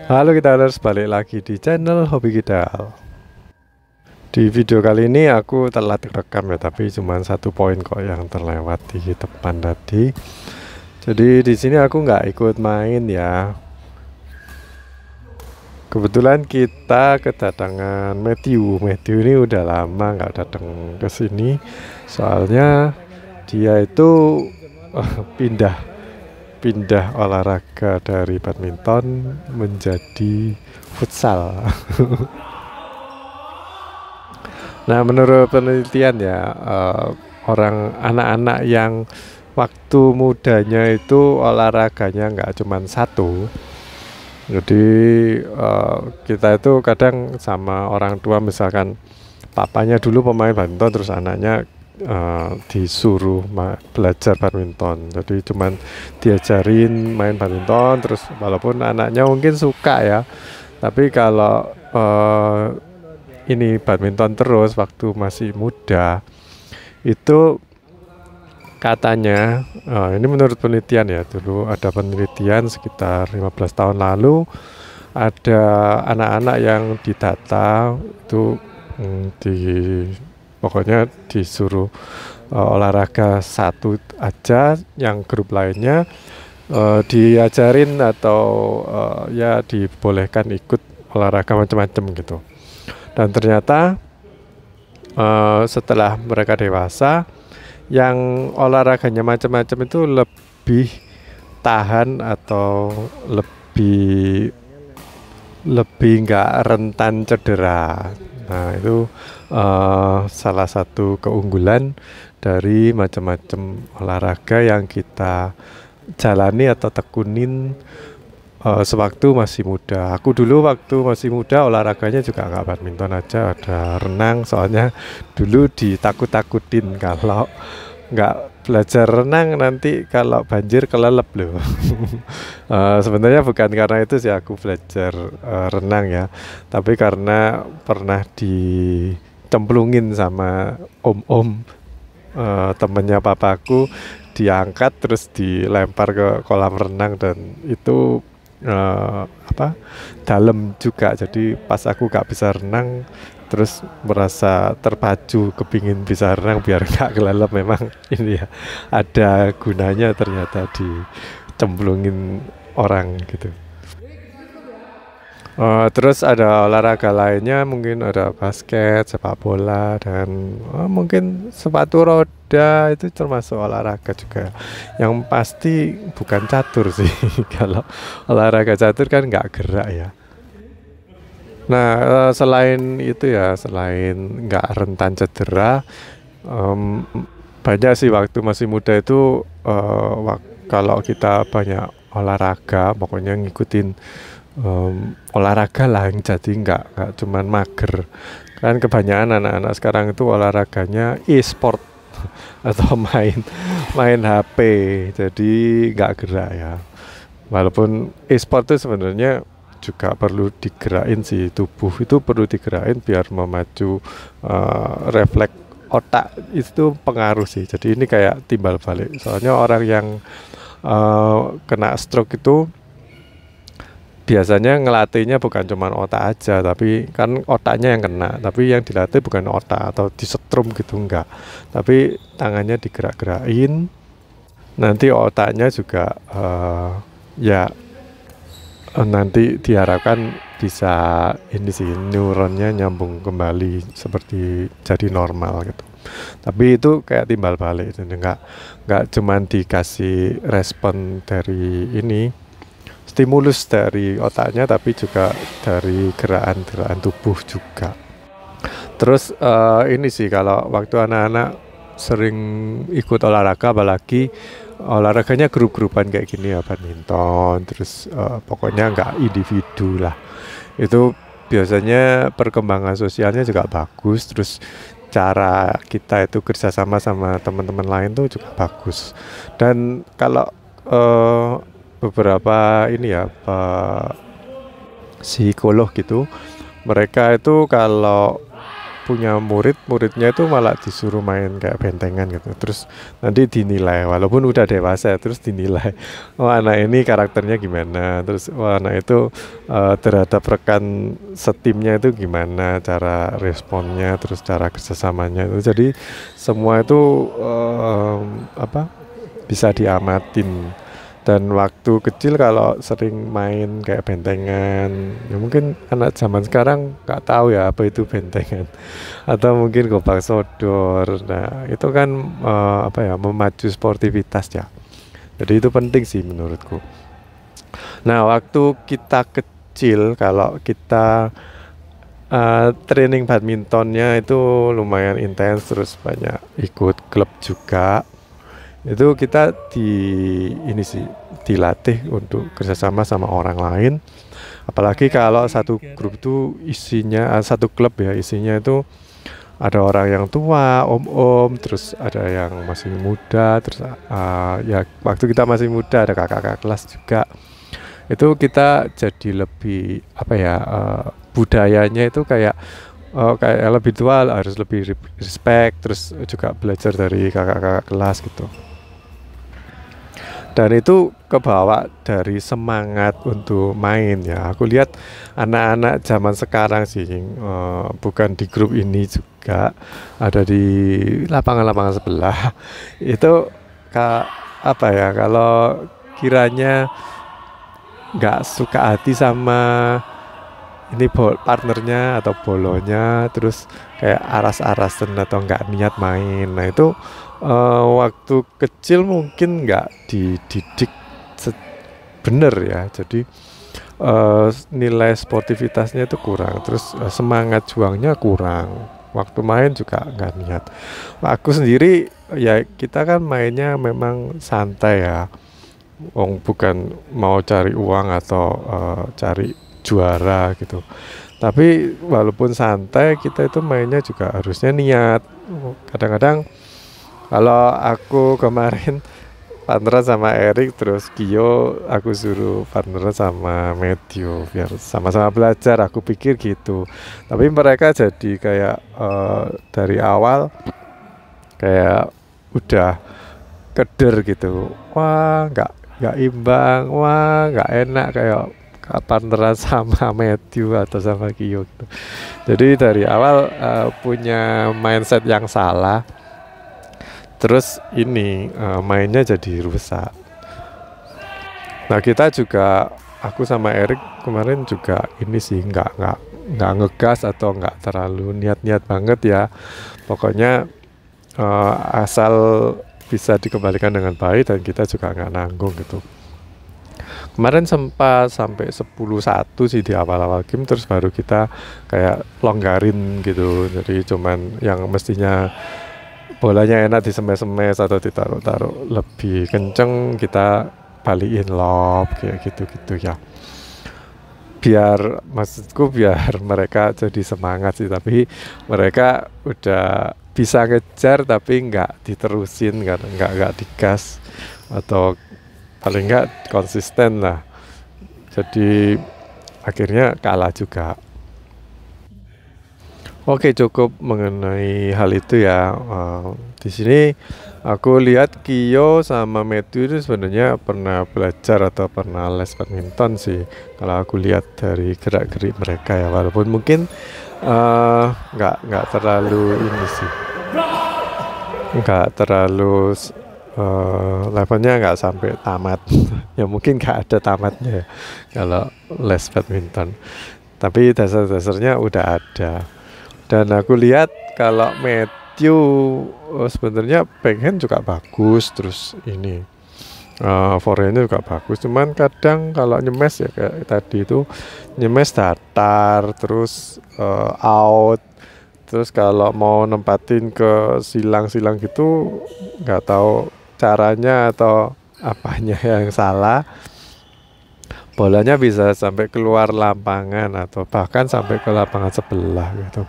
Halo Kidalers, balik lagi di channel Hobi Kidal. Di video kali ini aku telat rekam ya, tapi cuma satu poin kok yang terlewat di depan tadi. Jadi di sini aku nggak ikut main ya. Kebetulan kita kedatangan Matthew. Matthew ini udah lama nggak datang ke sini. Soalnya dia itu pindah olahraga dari badminton menjadi futsal. Nah, menurut penelitian ya, orang anak-anak yang waktu mudanya itu olahraganya nggak cuma satu. Jadi kita itu kadang sama orang tua, misalkan papanya dulu pemain badminton terus anaknya disuruh belajar badminton. Jadi cuman diajarin main badminton terus, walaupun anaknya mungkin suka ya, tapi kalau ini badminton terus waktu masih muda itu katanya, ini menurut penelitian ya, dulu ada penelitian sekitar 15 tahun lalu, ada anak-anak yang didata itu pokoknya disuruh olahraga satu aja, yang grup lainnya diajarin atau ya dibolehkan ikut olahraga macam-macam gitu. Dan ternyata setelah mereka dewasa, yang olahraganya macam-macam itu lebih tahan atau lebih nggak rentan cedera. Nah itu salah satu keunggulan dari macam-macam olahraga yang kita jalani atau tekunin sewaktu masih muda. Aku dulu waktu masih muda olahraganya juga nggak badminton aja, ada renang. Soalnya dulu ditakut-takutin kalau nggak belajar renang nanti kalau banjir kelelep loh. Sebenarnya bukan karena itu sih aku belajar renang ya, tapi karena pernah dicemplungin sama om-om temennya papaku, diangkat terus dilempar ke kolam renang, dan itu dalam juga. Jadi pas aku gak bisa renang terus merasa terpacu kepingin bisa renang biar gak kelelep. Memang ini ya ada gunanya ternyata dicemplungin orang gitu. Terus ada olahraga lainnya, mungkin ada basket, sepak bola, dan mungkin sepatu roda, itu termasuk olahraga juga. Yang pasti bukan catur sih. Kalau olahraga catur kan nggak gerak ya. Nah, selain itu ya, selain nggak rentan cedera, banyak sih waktu masih muda itu, kalau kita banyak olahraga, pokoknya ngikutin olahraga lah, yang jadi nggak cuman mager. Kan kebanyakan anak-anak sekarang itu olahraganya e-sport atau main HP, jadi nggak gerak ya. Walaupun e-sport itu sebenarnya juga perlu digerakin sih, tubuh itu perlu digerakin biar memacu refleks otak, itu pengaruh sih. Jadi ini kayak timbal balik. Soalnya orang yang kena stroke itu biasanya ngelatihnya bukan cuma otak aja, tapi kan otaknya yang kena, tapi yang dilatih bukan otak atau disetrum gitu, enggak, tapi tangannya digerak-gerakin, nanti otaknya juga ya nanti diharapkan bisa ini sih, neuronnya nyambung kembali seperti jadi normal gitu. Tapi itu kayak timbal balik, enggak cuman dikasih respon dari ini, stimulus dari otaknya, tapi juga dari gerakan-gerakan tubuh juga. Terus ini sih, kalau waktu anak-anak sering ikut olahraga, apalagi olahraganya grup-grupan kayak gini ya, badminton, terus pokoknya nggak individu lah, itu biasanya perkembangan sosialnya juga bagus, terus cara kita itu kerjasama sama teman-teman lain tuh juga bagus. Dan kalau beberapa ini ya, psikolog gitu, mereka itu kalau punya muridnya itu malah disuruh main kayak bentengan gitu, terus nanti dinilai walaupun udah dewasa, terus dinilai, oh anak ini karakternya gimana, terus oh anak itu terhadap rekan setimnya itu gimana cara responnya, terus cara kerjasamanya itu. Jadi semua itu bisa diamatin. Dan waktu kecil kalau sering main kayak bentengan, ya mungkin anak zaman sekarang nggak tahu ya apa itu bentengan, atau mungkin gobang sodor. Nah itu kan memacu sportivitas ya. Jadi itu penting sih menurutku. Nah waktu kita kecil, kalau kita training badmintonnya itu lumayan intens, terus banyak ikut klub juga. Itu kita dilatih untuk kerjasama sama orang lain, apalagi kalau satu grup itu isinya satu klub ya, isinya itu ada orang yang tua, om-om, terus ada yang masih muda, terus ya waktu kita masih muda ada kakak-kakak kelas juga. Itu kita jadi lebih budayanya itu kayak lebih tua harus lebih respect, terus juga belajar dari kakak-kakak kelas gitu. Dan itu kebawa dari semangat untuk main ya. Aku lihat anak-anak zaman sekarang sih, bukan di grup ini juga, ada di lapangan-lapangan sebelah. Itu kalau kiranya nggak suka hati sama ini partnernya atau bolonya, terus kayak aras-arasan atau nggak niat main. Nah itu waktu kecil mungkin nggak dididik bener ya, jadi nilai sportivitasnya itu kurang, terus semangat juangnya kurang, waktu main juga nggak niat. Aku sendiri ya, kita kan mainnya memang santai ya, bukan mau cari uang atau cari juara gitu. Tapi walaupun santai, kita itu mainnya juga harusnya niat. Kadang-kadang kalau aku kemarin partneran sama Erik, terus Kio aku suruh partneran sama Matthew biar sama-sama belajar, aku pikir gitu. Tapi mereka jadi kayak dari awal kayak udah keder gitu. Wah nggak imbang, wah nggak enak kayak partneran sama Matthew atau sama Kio gitu. Jadi dari awal punya mindset yang salah. Terus ini mainnya jadi rusak. Nah kita juga, aku sama Erik kemarin juga ini sih nggak ngegas atau nggak terlalu niat-niat banget ya. Pokoknya asal bisa dikembalikan dengan baik dan kita juga nggak nanggung gitu. Kemarin sempat sampai 10-1 sih di awal-awal game, terus baru kita kayak longgarin gitu. Jadi cuman yang mestinya bolanya enak disemes-semes atau ditaruh-taruh lebih kenceng, kita balikin lob kayak gitu-gitu ya. Maksudku biar mereka jadi semangat sih, tapi mereka udah bisa ngejar tapi nggak diterusin, nggak digas, atau paling nggak konsisten lah. Jadi akhirnya kalah juga. Oke, cukup mengenai hal itu ya. Di sini aku lihat Kio sama Matthew itu sebenarnya pernah belajar atau pernah les badminton sih. Kalau aku lihat dari gerak-gerik mereka ya, walaupun mungkin nggak terlalu ini sih, nggak terlalu levelnya nggak sampai tamat. Ya mungkin nggak ada tamatnya ya kalau les badminton. Tapi dasar-dasarnya udah ada. Dan aku lihat kalau Matthew sebenarnya backhand juga bagus, terus ini forehandnya juga bagus. Cuman kadang kalau nyemes ya kayak tadi itu nyemes datar, terus out. Terus kalau mau nempatin ke silang-silang gitu nggak tahu caranya atau apanya yang salah. Bolanya bisa sampai keluar lapangan atau bahkan sampai ke lapangan sebelah gitu.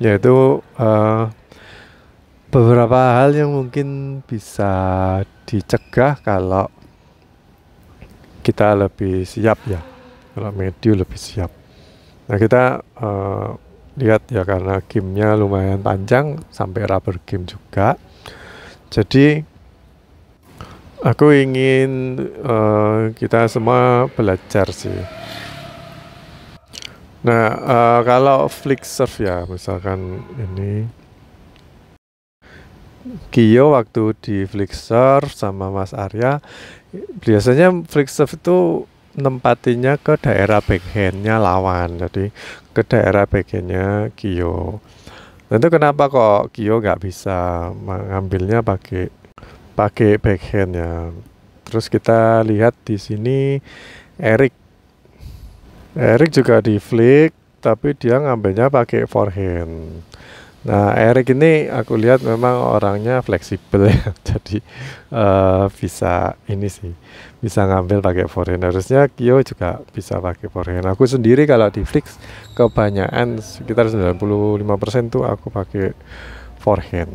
Yaitu beberapa hal yang mungkin bisa dicegah kalau kita lebih siap ya, kalau Matthew lebih siap. Nah kita lihat ya, karena gamenya lumayan panjang sampai rubber game juga. Jadi aku ingin kita semua belajar sih. Nah, kalau flick surf ya, misalkan ini Gio waktu di flick surf sama Mas Arya, biasanya flick surf itu nempatinya ke daerah backhandnya lawan, jadi ke daerah backhandnya Gio. Tentu kenapa kok Gio nggak bisa mengambilnya pakai backhand ya. Terus kita lihat di sini Erik. Erik juga di flick, tapi dia ngambilnya pakai forehand. Nah, Erik ini aku lihat memang orangnya fleksibel ya. Jadi bisa ini sih, bisa ngambil pakai forehand. Harusnya Kyo juga bisa pakai forehand. Aku sendiri kalau di flick kebanyakan sekitar 95% tuh aku pakai forehand.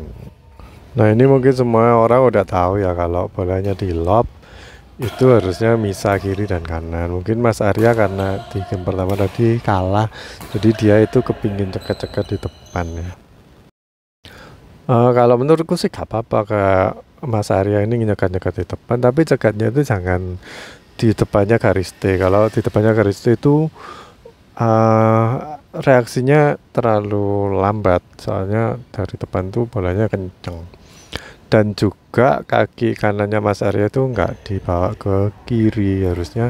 Nah, ini mungkin semua orang udah tahu ya, kalau bolanya di lob itu harusnya misah kiri dan kanan. Mungkin Mas Arya karena di game pertama tadi kalah, jadi dia itu kepingin cekat-cekat di depan ya. Kalau menurutku sih gak apa-apa ke Mas Arya ini nyekat-nyekat di depan, tapi cekatnya itu jangan di depannya garis T. Kalau di depannya garis T itu reaksinya terlalu lambat, soalnya dari depan tuh bolanya kenceng. Dan juga kaki kanannya Mas Arya itu nggak dibawa ke kiri, harusnya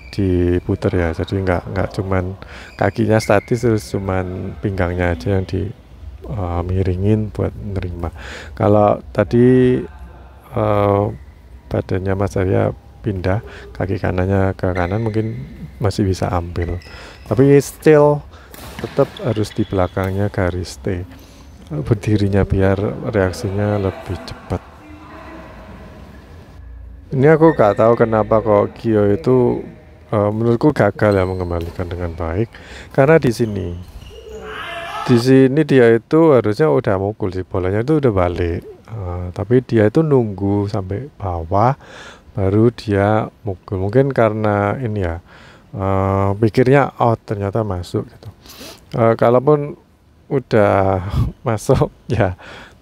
diputer ya. Jadi nggak cuman kakinya statis, terus cuman pinggangnya aja yang di miringin buat nerima. Kalau tadi badannya Mas Arya pindah, kaki kanannya ke kanan, mungkin masih bisa ambil, tapi still tetap harus di belakangnya garis T berdirinya biar reaksinya lebih cepat. Ini aku gak tahu kenapa kok Gio itu menurutku gagal ya mengembalikan dengan baik, karena di sini dia itu harusnya udah mukul sih, bolanya itu udah balik, tapi dia itu nunggu sampai bawah baru dia mukul. Mungkin karena ini ya, pikirnya ternyata masuk gitu. Kalaupun udah masuk ya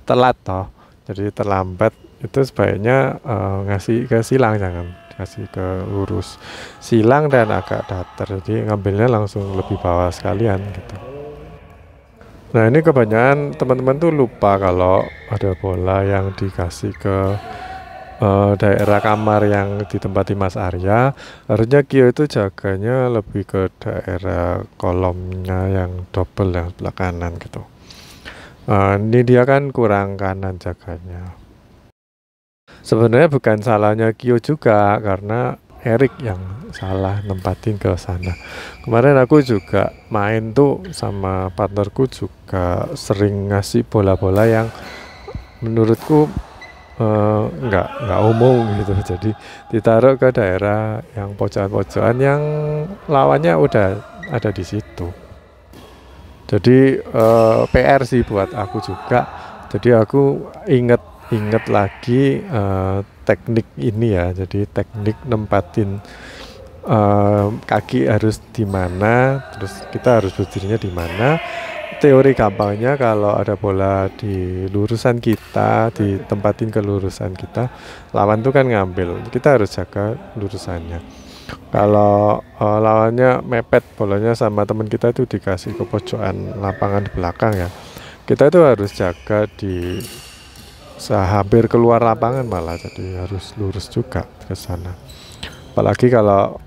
telat toh, jadi terlambat, itu sebaiknya ngasih ke silang, jangan kasih ke lurus, silang dan agak datar, jadi ngambilnya langsung lebih bawah sekalian gitu. Nah, ini kebanyakan teman-teman tuh lupa kalau ada bola yang dikasih ke daerah kamar yang ditempati Mas Arya. Harusnya Kyo itu jaganya lebih ke daerah kolomnya yang double yang sebelah kanan gitu. Ini dia kan kurang kanan jaganya. Sebenarnya bukan salahnya Kyo juga, karena Erik yang salah nempatin ke sana. Kemarin aku juga main tuh sama partnerku, juga sering ngasih bola-bola yang menurutku nggak umum gitu, jadi ditaruh ke daerah yang pojokan-pojokan yang lawannya udah ada di situ. Jadi PR sih buat aku juga. Jadi aku inget lagi teknik ini ya. Jadi teknik nempatin kaki harus di mana, terus kita harus berdirinya di mana. Teori gampangnya, kalau ada bola di lurusan kita, ditempatin ke lurusan kita, lawan tuh kan ngambil, kita harus jaga lurusannya. Kalau lawannya mepet bolanya sama teman kita itu dikasih ke pojokan lapangan di belakang ya, kita itu harus jaga di hampir keluar lapangan malah, jadi harus lurus juga ke sana. Apalagi kalau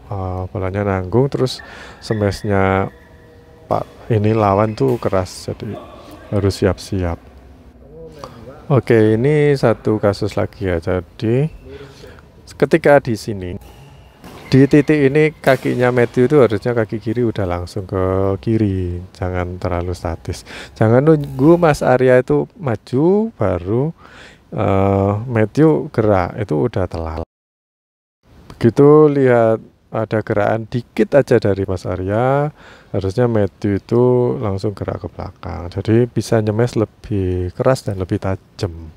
bolanya nanggung, terus smashnya ini lawan tuh keras, jadi harus siap-siap. Oke, ini satu kasus lagi ya. Jadi ketika di sini, di titik ini kakinya Matthew itu harusnya kaki kiri udah langsung ke kiri, jangan terlalu statis. Jangan nunggu Mas Arya itu maju baru Matthew gerak, itu udah telat. Begitu lihat ada gerakan dikit aja dari Mas Arya, harusnya Matthew itu langsung gerak ke belakang, jadi bisa nyemes lebih keras dan lebih tajam.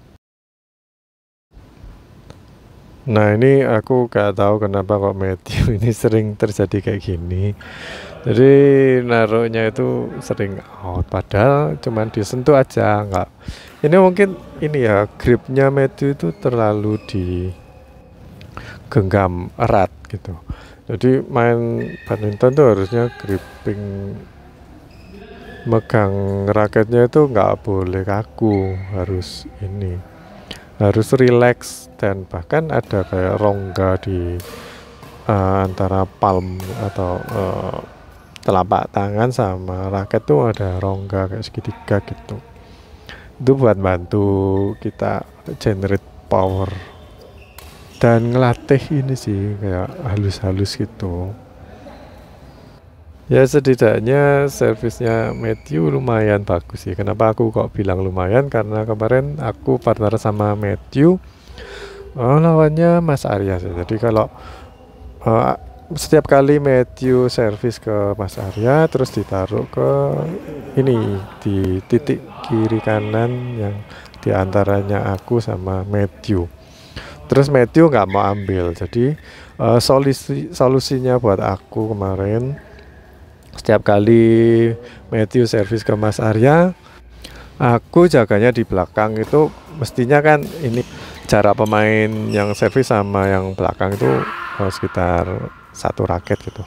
Nah, ini aku gak tahu kenapa kok Matthew ini sering terjadi kayak gini. Jadi naruhnya itu sering out, padahal cuman disentuh aja, nggak. Ini mungkin ini ya, gripnya Matthew itu terlalu digenggam erat gitu. Jadi main badminton tuh harusnya gripping, megang raketnya itu nggak boleh kaku, harus relax, dan bahkan ada kayak rongga di antara palm atau telapak tangan sama raket tuh ada rongga kayak segitiga gitu. Itu buat bantu kita generate power dan ngelatih ini sih, kayak halus-halus gitu. Ya setidaknya servisnya Matthew lumayan bagus sih. Kenapa aku kok bilang lumayan? Karena kemarin aku partner sama Matthew, lawannya Mas Arya sih. Jadi kalau setiap kali Matthew servis ke Mas Arya terus ditaruh ke ini di titik kiri kanan yang diantaranya aku sama Matthew. Terus Matthew nggak mau ambil, jadi solusinya buat aku kemarin, setiap kali Matthew servis ke Mas Arya, aku jaganya di belakang. Itu mestinya kan ini jarak pemain yang servis sama yang belakang itu sekitar 1 raket gitu.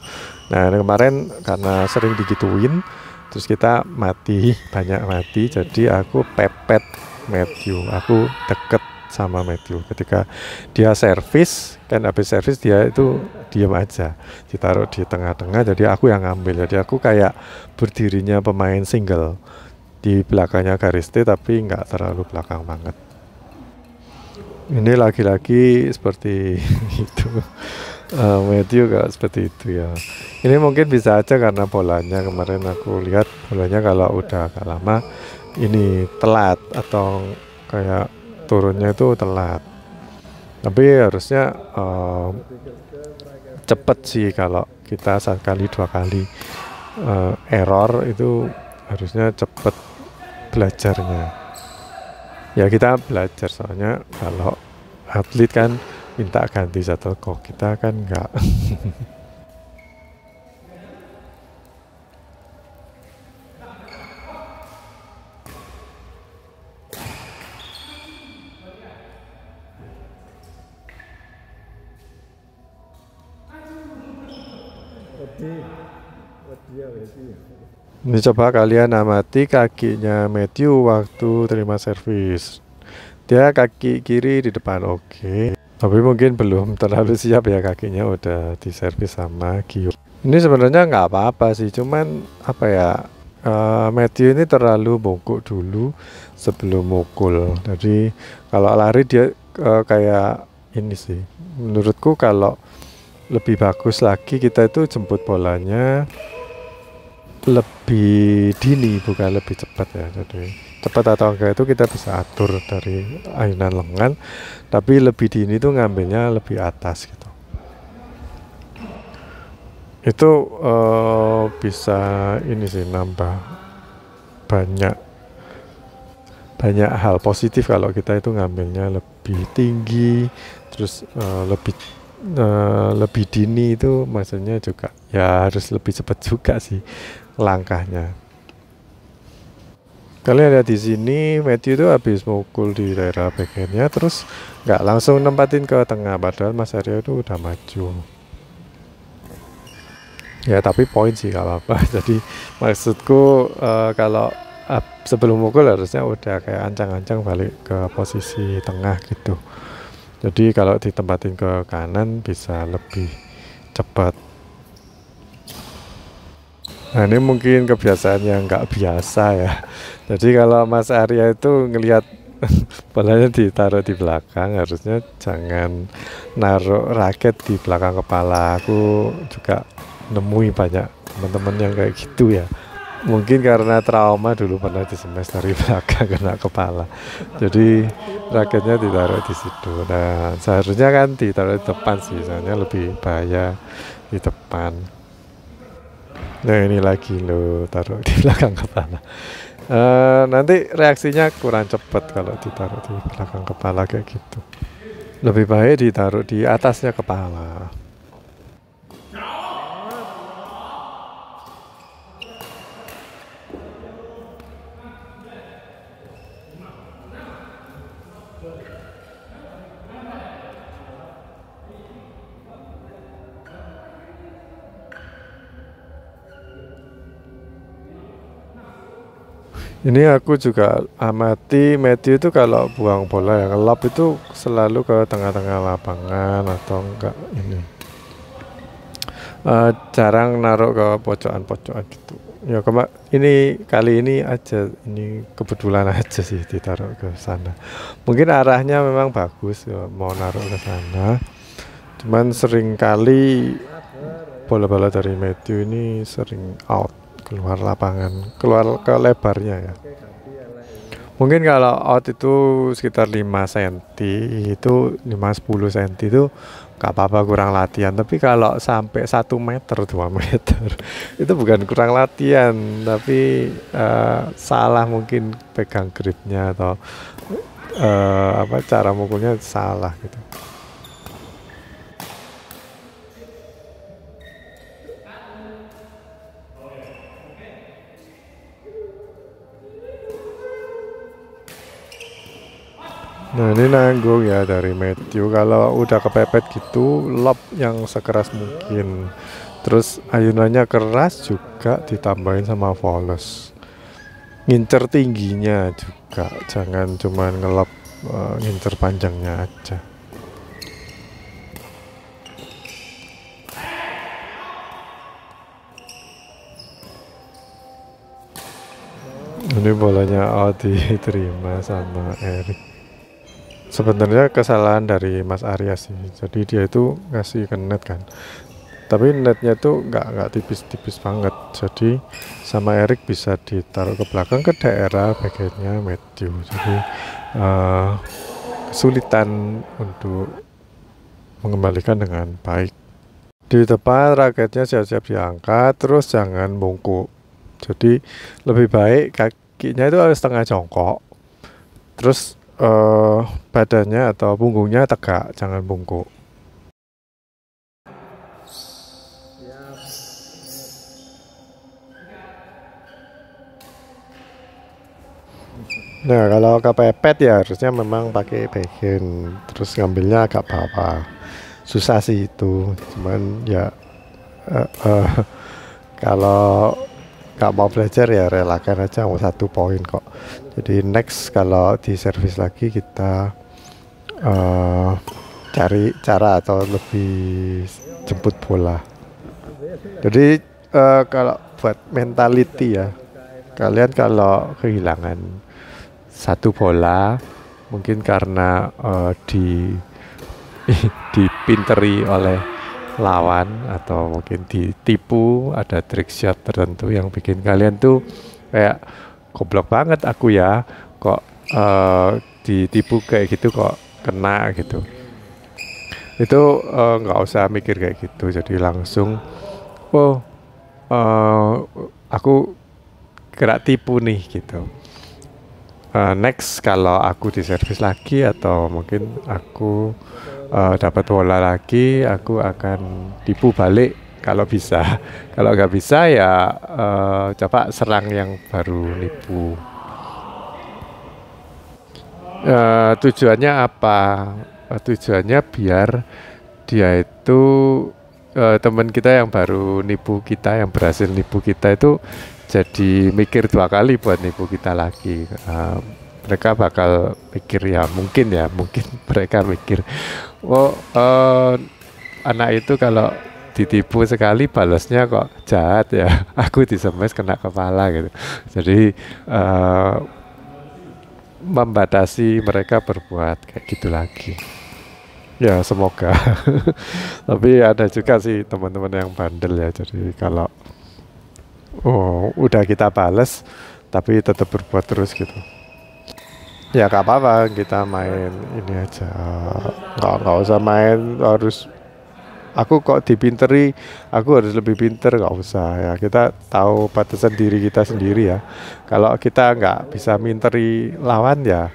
Nah kemarin karena sering digituin, terus kita banyak mati, jadi aku pepet Matthew, aku deket sama Matthew. Ketika dia servis, kan habis servis dia itu diam aja, ditaruh di tengah-tengah, jadi aku yang ngambil. Jadi aku kayak berdirinya pemain single di belakangnya garis T, tapi nggak terlalu belakang banget. Ini lagi-lagi seperti itu. Matthew gak seperti itu ya. Ini mungkin bisa aja karena bolanya, kemarin aku lihat bolanya kalau udah agak lama ini telat atau kayak turunnya itu telat. Tapi harusnya cepet sih kalau kita 1 kali 2 kali error itu harusnya cepet belajarnya. Ya kita belajar, soalnya kalau atlet kan minta ganti shuttlecock, kita kan enggak. Ini coba kalian amati kakinya Matthew waktu terima servis. Dia kaki kiri di depan, oke. Tapi mungkin belum terlalu siap ya, kakinya udah diservis sama Gio. Ini sebenarnya nggak apa-apa sih, cuman apa ya, Matthew ini terlalu bongkok dulu sebelum mukul. Jadi kalau lari dia kayak ini sih. Menurutku kalau lebih bagus lagi kita itu jemput bolanya lebih dini, bukan lebih cepat ya. Jadi cepat atau enggak itu kita bisa atur dari ayunan lengan, tapi lebih dini itu ngambilnya lebih atas gitu. Itu bisa ini sih, nambah banyak hal positif kalau kita itu ngambilnya lebih tinggi, terus lebih dini. Itu maksudnya juga ya harus lebih cepat juga sih langkahnya. Kalian lihat di sini Matthew itu habis mukul di daerah backhandnya, terus nggak langsung nempatin ke tengah, padahal Mas Arya itu udah maju. Ya tapi poin sih nggak apa-apa. Jadi maksudku kalau sebelum mukul harusnya udah kayak ancang-ancang balik ke posisi tengah gitu. Jadi kalau ditempatin ke kanan bisa lebih cepat. Nah ini mungkin kebiasaan yang nggak biasa ya. Jadi kalau Mas Arya itu ngelihat bolanya ditaruh di belakang, harusnya jangan naruh raket di belakang kepala. Aku juga nemui banyak teman-teman yang kayak gitu ya. Mungkin karena trauma dulu pernah di smash dari belakang kena kepala. Jadi raketnya ditaruh di situ. Nah seharusnya kan ditaruh di depan sih, soalnya lebih bahaya di depan. Nah ini lagi lo taruh di belakang kepala. Nanti reaksinya kurang cepat kalau ditaruh di belakang kepala kayak gitu. Lebih baik ditaruh di atasnya kepala. Ini aku juga amati Matthew itu kalau buang bola yang lob itu selalu ke tengah-tengah lapangan atau enggak ini. Jarang naruh ke pojokan-pojokan gitu. Ya ini kali ini aja, ini kebetulan aja sih ditaruh ke sana. Mungkin arahnya memang bagus ya, mau naruh ke sana. Cuman sering kali bola-bola dari Matthew ini sering out, keluar lapangan, keluar ke lebarnya ya. Mungkin kalau out itu sekitar 5 cm, itu 5-10 cm itu gak apa-apa kurang latihan. Tapi kalau sampai 1 meter 2 meter itu bukan kurang latihan, tapi salah mungkin pegang gripnya atau cara mukulnya salah gitu. Nah ini nanggung ya dari Matthew. Kalau udah kepepet gitu, lob yang sekeras mungkin. Terus ayunannya keras juga, ditambahin sama volley. Ngincer tingginya juga, jangan cuma ngelob ngincer panjangnya aja. Ini bolanya diterima sama Erik. Sebenarnya kesalahan dari Mas Arya sih. Jadi dia itu ngasih ke net kan. Tapi netnya tuh nggak tipis-tipis banget. Jadi sama Erik bisa ditaruh ke belakang ke daerah bagiannya Matthew. Jadi kesulitan untuk mengembalikan dengan baik. Di depan raketnya siap-siap diangkat, terus jangan bungkuk. Jadi lebih baik kakinya itu harus setengah jongkok. Terus badannya atau punggungnya tegak, jangan bungkuk. Nah kalau kepepet ya harusnya memang pakai backhand, terus ngambilnya agak bawah. Susah sih itu, cuman ya kalau nggak mau belajar ya relakan aja, mau 1 poin kok. Jadi next kalau di servis lagi kita cari cara atau lebih jemput bola. Jadi kalau buat mentality ya, kalian kalau kehilangan 1 bola mungkin karena dipinteri oleh lawan atau mungkin ditipu, ada trick shot tertentu yang bikin kalian tuh kayak goblok banget aku ya, kok ditipu kayak gitu, kok kena gitu. Itu nggak usah mikir kayak gitu, jadi langsung aku kena tipu nih gitu. Next kalau aku di servis lagi atau mungkin aku dapat bola lagi, aku akan tipu balik kalau bisa. Kalau nggak bisa ya coba serang yang baru nipu. Tujuannya apa? Tujuannya biar dia itu teman kita yang baru nipu kita, yang berhasil nipu kita itu jadi mikir 2 kali buat nipu kita lagi. Mereka bakal mikir mungkin mereka mikir, anak itu kalau ditipu sekali balasnya kok jahat ya, aku disemes kena kepala gitu. Jadi membatasi mereka berbuat kayak gitu lagi. Ya semoga. Tapi ada juga sih teman-teman yang bandel ya. Jadi kalau udah kita bales tapi tetap berbuat terus gitu, ya gak apa-apa, kita main ini aja, nggak usah main harus aku kok dipinteri, aku harus lebih pinter, nggak usah ya. Kita tahu batasan diri kita sendiri ya. Kalau kita nggak bisa minteri lawan ya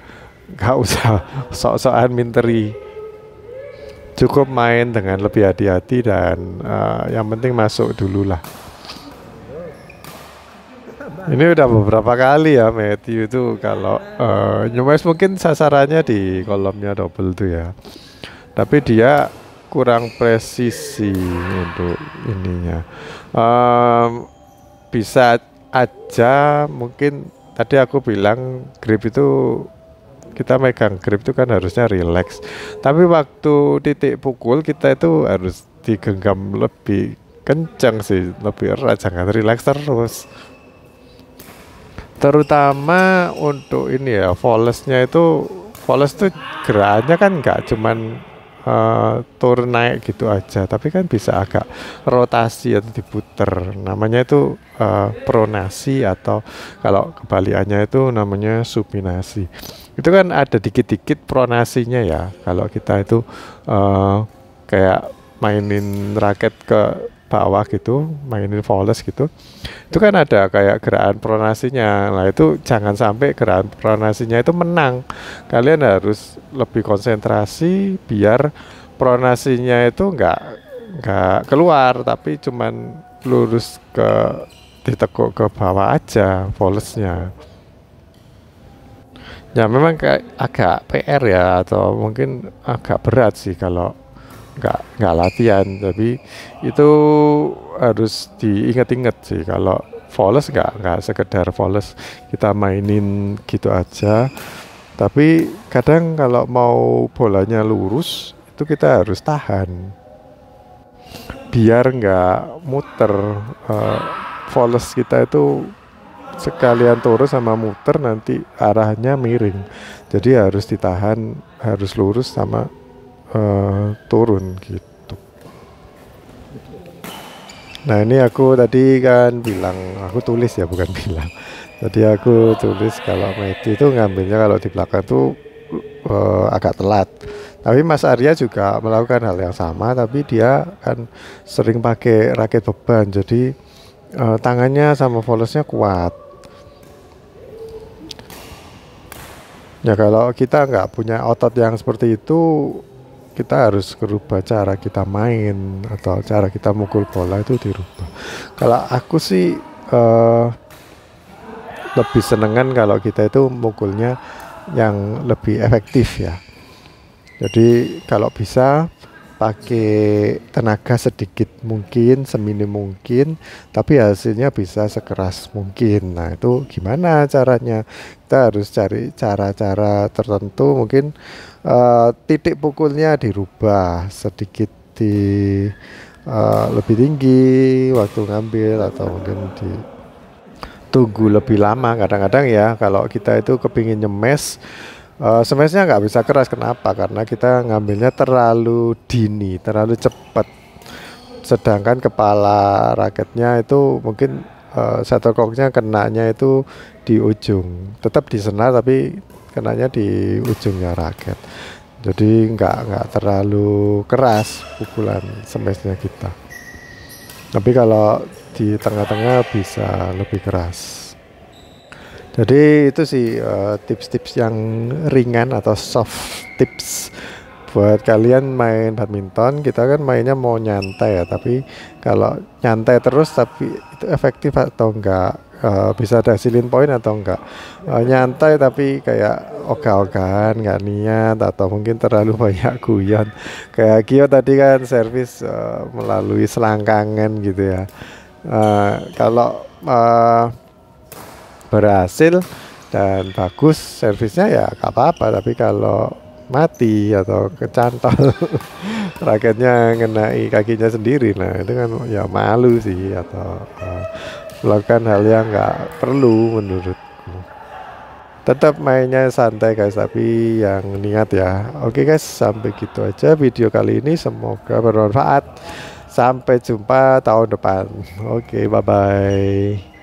nggak usah sok-sokan minteri, cukup main dengan lebih hati-hati dan yang penting masuk dulu lah. Ini udah beberapa kali ya Matthew itu kalau Nyumes mungkin sasarannya di kolomnya double tuh ya. Tapi dia kurang presisi untuk ininya. Bisa aja mungkin tadi aku bilang grip itu, kita megang grip itu kan harusnya relax, tapi waktu titik pukul kita itu harus digenggam lebih kencang sih, lebih erat, jangan relax terus. Terutama untuk ini ya, voles tuh gerakannya kan nggak cuman turun naik gitu aja, tapi kan bisa agak rotasi atau diputer, namanya itu pronasi, atau kalau kebalikannya itu namanya supinasi. Itu kan ada dikit-dikit pronasinya ya, kalau kita itu kayak mainin raket ke bawah gitu, mainin voles gitu, itu kan ada kayak gerakan pronasinya. Nah itu jangan sampai gerakan pronasinya itu menang, kalian harus lebih konsentrasi biar pronasinya itu nggak keluar, tapi cuman lurus ke, ditekuk ke bawah aja volesnya. Ya memang kayak agak PR ya, atau mungkin agak berat sih kalau nggak latihan, tapi itu harus diingat-ingat sih. Kalau voles nggak sekedar voles kita mainin gitu aja, tapi kadang kalau mau bolanya lurus itu kita harus tahan biar nggak muter. Voles kita itu sekalian turun sama muter nanti arahnya miring, jadi harus ditahan, harus lurus sama turun gitu. Nah ini aku tadi kan bilang, aku tulis ya bukan bilang, tadi aku tulis kalau Medi itu ngambilnya kalau di belakang tuh agak telat, tapi Mas Arya juga melakukan hal yang sama, tapi dia kan sering pakai raket beban, jadi tangannya sama volesnya kuat. Ya kalau kita nggak punya otot yang seperti itu, kita harus merubah cara kita main atau cara kita mukul bola itu dirubah. Kalau aku sih lebih senengan kalau kita itu mukulnya yang lebih efektif ya. Jadi kalau bisa pakai tenaga sedikit mungkin, seminim mungkin, tapi hasilnya bisa sekeras mungkin. Nah itu gimana caranya? Kita harus cari cara-cara tertentu, mungkin titik pukulnya dirubah sedikit, lebih tinggi waktu ngambil, atau mungkin ditunggu lebih lama. Kadang-kadang ya kalau kita itu kepingin nyemes, smashnya nggak bisa keras. Kenapa? Karena kita ngambilnya terlalu dini, terlalu cepat, sedangkan kepala raketnya itu mungkin shuttlecocknya kenanya itu di ujung, tetap di senar tapi kenanya di ujungnya raket, jadi nggak terlalu keras pukulan smashnya kita, tapi kalau di tengah-tengah bisa lebih keras. Jadi itu sih tips-tips yang ringan atau soft tips buat kalian main badminton. Kita kan mainnya mau nyantai ya, tapi kalau nyantai terus tapi itu efektif atau enggak, bisa hasilin poin atau enggak. Nyantai tapi kayak ogah-ogahan, nggak niat, atau mungkin terlalu banyak guyon. Kayak Gio tadi kan servis melalui selangkangan gitu ya. Kalau berhasil dan bagus servisnya ya gak apa-apa, tapi kalau mati atau kecantol raketnya ngenai kakinya sendiri, nah itu kan ya malu sih, atau melakukan hal yang gak perlu menurutku. Tetap mainnya santai guys, tapi yang niat ya. Oke guys, sampai gitu aja video kali ini, semoga bermanfaat. Sampai jumpa tahun depan. Oke, bye bye.